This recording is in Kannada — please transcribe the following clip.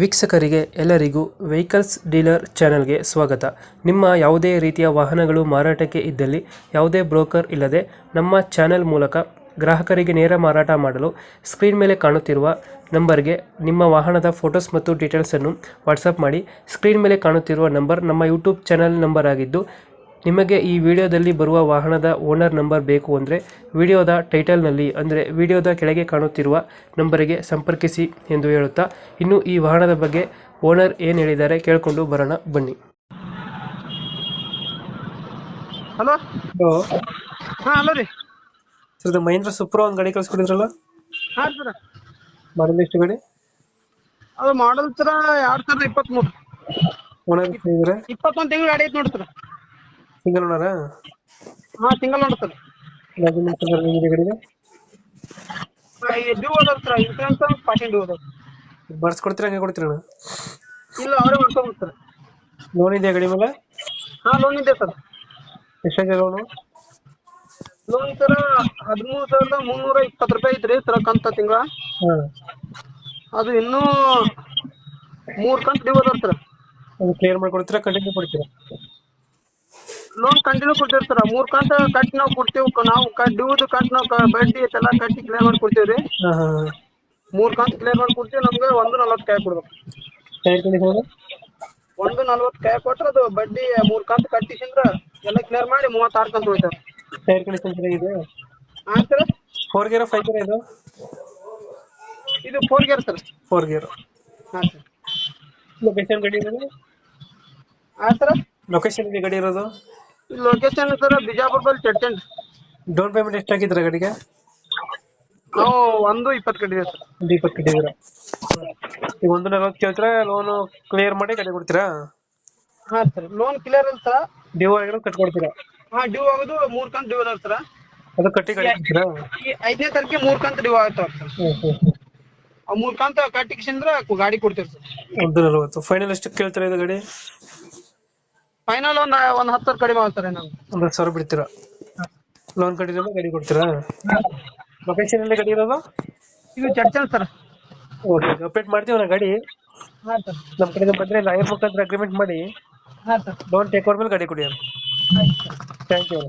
ವೀಕ್ಷಕರಿಗೆ ಎಲ್ಲರಿಗೂ ವೆಹಿಕಲ್ಸ್ ಡೀಲರ್ ಚಾನೆಲ್ಗೆ ಸ್ವಾಗತ. ನಿಮ್ಮ ಯಾವುದೇ ರೀತಿಯ ವಾಹನಗಳು ಮಾರಾಟಕ್ಕೆ ಇದ್ದಲ್ಲಿ ಯಾವುದೇ ಬ್ರೋಕರ್ ಇಲ್ಲದೆ ನಮ್ಮ ಚಾನೆಲ್ ಮೂಲಕ ಗ್ರಾಹಕರಿಗೆ ನೇರ ಮಾರಾಟ ಮಾಡಲು ಸ್ಕ್ರೀನ್ ಮೇಲೆ ಕಾಣುತ್ತಿರುವ ನಂಬರ್ಗೆ ನಿಮ್ಮ ವಾಹನದ ಫೋಟೋಸ್ ಮತ್ತು ಡೀಟೇಲ್ಸನ್ನು ವಾಟ್ಸಪ್ ಮಾಡಿ. ಸ್ಕ್ರೀನ್ ಮೇಲೆ ಕಾಣುತ್ತಿರುವ ನಂಬರ್ ನಮ್ಮ ಯೂಟ್ಯೂಬ್ ಚಾನೆಲ್ ನಂಬರ್ ಆಗಿದ್ದು, ನಿಮಗೆ ಈ ವಿಡಿಯೋದಲ್ಲಿ ಬರುವ ವಾಹನದ ಓನರ್ ನಂಬರ್ ಬೇಕು ಅಂದರೆ ವಿಡಿಯೋದ ಟೈಟಲ್ನಲ್ಲಿ ಅಂದರೆ ವಿಡಿಯೋದ ಕೆಳಗೆ ಕಾಣುತ್ತಿರುವ ನಂಬರಿಗೆ ಸಂಪರ್ಕಿಸಿ ಎಂದು ಹೇಳುತ್ತಾ, ಇನ್ನು ಈ ವಾಹನದ ಬಗ್ಗೆ ಓನರ್ ಏನು ಹೇಳಿದ್ದಾರೆ ಕೇಳಿಕೊಂಡು ಬರೋಣ ಬನ್ನಿ. ಹಲೋ. ಹಲೋ ಹಾ ಹಲೋ ರೀ. ಸರ್, ಇದು ಮಹೇಂದ್ರ ಸುಪ್ರೋ ಒಂದು ಗಾಡಿ ಕಳಿಸ್ಕೊಡಿದ್ರಲ್ಲ, ಹಾ ಸರ, ಮಾಡಲ್ ಎಷ್ಟು ಗಾಡಿ? ಅದು ಮಾಡಲ್ ಸರ 2023. ಓನರ್ ಇದ್ದಾರೆ? 21 ತಿಂಗಳು ಗಾಡಿ ಐತಿ ನೋಡಿ ಸರ್. ಸಿಂಗಲ್ ಓನರಾ? ಹಾ ಸಿಂಗಲ್ ನೋಡಿ ಸರ್. ಗಾಡಿಗೆ ಡ್ಯೂ ಅದ ಸರ್, ಇನ್ಸೂರೆನ್ಸ್ ಪಾಸಿಂಗ್ ಡ್ಯೂ ಅದ. ಬರ್ಸ್ಕೊಡ್ತೀರಾ ಹಂಗೆ ಕೊಡ್ತೀರಣ್ಣ? ಇಲ್ಲ ಅವರೇ ಮಾಡ್ಕೋಬೇಕು ಸರ್. ಲೋನ್ ಇದೆಯಾ ಗಾಡಿ ಮೇಲೆ? ಹಾ ಲೋನ್ ಇದೆ ಸರ್. ಎಷ್ಟಾಗಿದೆ ಲೋನು? ಲೋನ್ ಸರ 13,320 ರೂಪಾಯಿ ಐತ್ರಿ ಸರ್ ಕಂತ ತಿಂಗಳ. ಹಾಂ, ಅದು ಇನ್ನೂ 3 ಕಂತು ಡ್ಯೂ ಅದ ಸರ್. ಅದು ಕ್ಲಿಯರ್ ಮಾಡಿಕೊಡ್ತೀರಾ, ಕಂಟಿನ್ಯೂ ಕೊಡ್ತೀರಾ? ಲೋನ್ ಕಂಟಿನ್ಯೂ ಕೊಡ್ತೀವಿ ಸರ್. 3 ಕಂತು ಕಟ್ಟಿ ನಾವು ಕೊಡ್ತೀವಿ. ನಾವು ಡ್ಯೂದು ಕಂತು ನಾವು ಬಡ್ಡಿ ಎಲ್ಲ ಕಟ್ಟಿ ಕ್ಲಿಯರ್ ಮಾಡಿ ಕೊಡ್ತೀವಿ ರೀ. ಹಾಂ ಹಾಂ. 3 ಕಂತು ಕ್ಲಿಯರ್ ಮಾಡಿ ಕೊಡ್ತೀವಿ. ನಮ್ಗೆ 140 ಕಾಯಿ ಕೊಡ್ಬೇಕು. Tyre condition? 140 ಕಾಯಿ ಕೊಟ್ರೆ ಅದು ಬಡ್ಡಿ 3 ಕಂತು ಕಟ್ಟಿಸಿಂದ್ರ ಎಲ್ಲ ಕ್ಲಿಯರ್ ಮಾಡಿ 36 ಕಂತು ಉಳಿತಾವೆ. ಟೈರ್ ಕಂಡೀಷನ್ ಚೆನ್ನಾಗಿದೆ? ಹಾಂ ಸರ್. 4 ಗೇರ್ 5 ಗೇರ್ ಇದು? ಇದು 4 ಗೇರ್ ಸರ್. 4 ಗೇರ್. ಹಾಂ ಸರ್. ಲೊಕೇಶನ್ ಗಾಡಿ ಇರೋದು? ಹಾಂ ಸರ್. ಲೊಕೇಶನ್ ಗಾಡಿ ಇರೋದು? ಲೊಕೇಶನ್ ಸರ್ ಬಿಜಾಪುರ ಬಲ್ಲಿ ಚಟ್ಚಂಡ್. ಡೌನ್ ಪೇಮೆಂಟ್ ಎಷ್ಟು ಹಾಕಿದ್ರ ಗಾಡಿಗೆ? ನಾವು 120 ಕಟ್ಟಿದೆ ಸರ್. 20 ಕಟ್ಟಿದ್ದೀರಾ? ಈಗ 140 ಕೇಳ್ತೀರಾ, ಲೋನು ಕ್ಲಿಯರ್ ಮಾಡಿ ಗಾಡಿ ಕೊಡ್ತೀರಾ? ಹಾಂ ಸರ್. ಲೋನ್ ಕ್ಲಿಯರ್ ಇಲ್ಲ ಸರ್. ಡ್ಯೂ ಆಗಿರೋದು ಕಟ್ಕೊಡ್ತೀರಾ? ಹಾಂ ಡ್ಯೂ ಆಗೋದು 3 ಕಂತು ಡ್ಯೂ ಅದಾವ ಸರ್. ಅದು ಕಟ್ಟಿ ಗಾಡಿ ಕೊಡ್ತೀರಾ? ಈ 5ನೇ ತಾರೀಕಿಗೆ 3 ಕಂತು ಡ್ಯೂ ಆಗ್ತಾವ ಸರ್. ಆ 3 ಕಂತು ಕಟ್ಟಿಸಿಂದ್ರ ಗಾಡಿ ಕೊಡ್ತೀವಿ ಸರ್. 140 ಫೈನಲ್ ಎಷ್ಟು ಕೇಳ್ತೀರಾ ಇದು ಗಾಡಿ? ಫೈನಲ್ ಒಂದು 10,000 ಕಡಿಮೆ ಆಗ್ತಾರೆ ನಾವು. 1,000 ಬಿಡ್ತೀರಾ? ಲೋನ್ ಕಟ್ಟಿದ್ರೆ ಗಾಡಿ ಕೊಡ್ತೀರಾ? ಲೊಕೇಶನ್ ಎಲ್ಲಿ ಗಾಡಿ ಇರೋದು? ಇದು ಚಟ್ಚಂಡ್ ಸರ್. ಓಕೆ, ಅಪ್ಡೇಟ್ ಮಾಡ್ತೀವಿ ನಾ ಗಾಡಿ. ಹಾಂ ಸರ್. ನಮ್ಮ ಕಡೆಯಿಂದ ಬಂದರೆ ಲಾಯರ್ ಮುಖಾಂತರ ಅಗ್ರಿಮೆಂಟ್ ಮಾಡಿ ಹಾಂ ಸರ್. ಲೋನ್ ಟೇಕ್ ಓವರ್ ಮೇಲೆ ಗಾಡಿ ಕೊಡಿ. ಆಯ್ತು ಸರ್. Thank you.